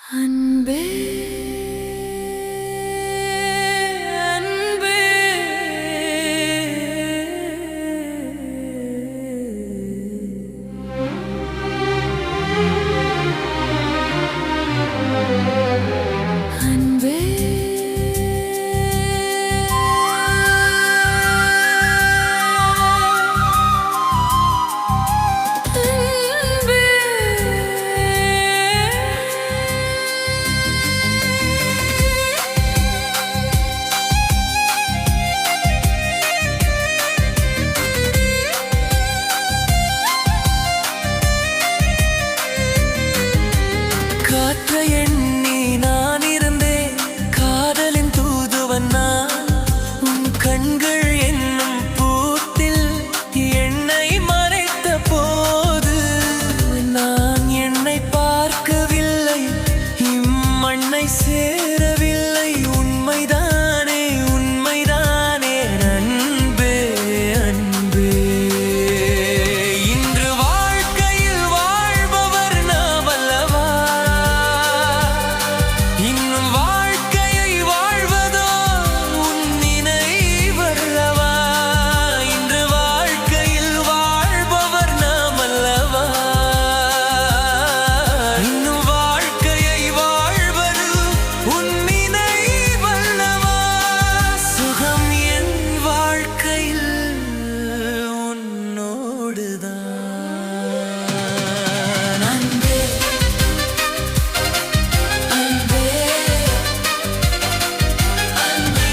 அன்பே அன்பே அன்பே காற்றை எண்ணி நான் இருந்தேன், காதலின் தூதுவன் நான். உன் கண்கள் என்னும் பூத்தில் என்னை மறைத்த போது நான் என்னை பார்க்கவில்லை, இம்மண்ணை சேரவில்லை. உண்மைதானே உண்மைதானே அன்பே அன்பே. இன்று வாழ்க்கையில் வாழ்பவர் நாம் அல்லவா, இன்னும் வாழ்க்கையை வாழ்வதோ உன் நினைவல்லவா. இன்று வாழ்க்கையில் வாழ்பவர் நாம் அல்லவா, இன்னும் வாழ்க்கையை வாழ்வது உன் நினைவல்லவா. சுகம் என் வாழ்க்கையில் உன்னோடுதான். அன்பே அன்பே அன்பே.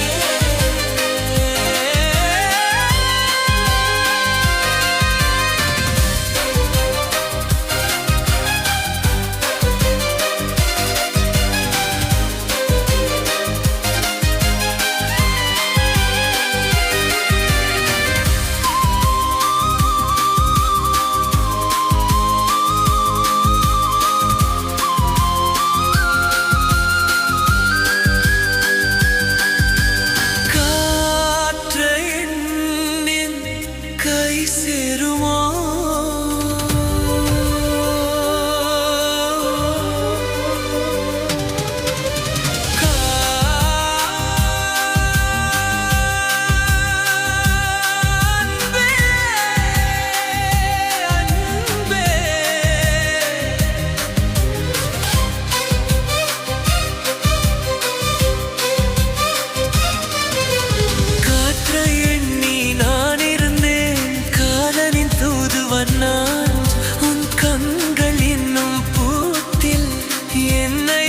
காற்றை எண்ணின் கை சேருமோ, அன்பே அன்பே. காற்றை எண்ணி நான் இருந்தேன், காதலின் தூதுவன் நான். உன் கண்கள் என்னும் பூத்தில் என்னை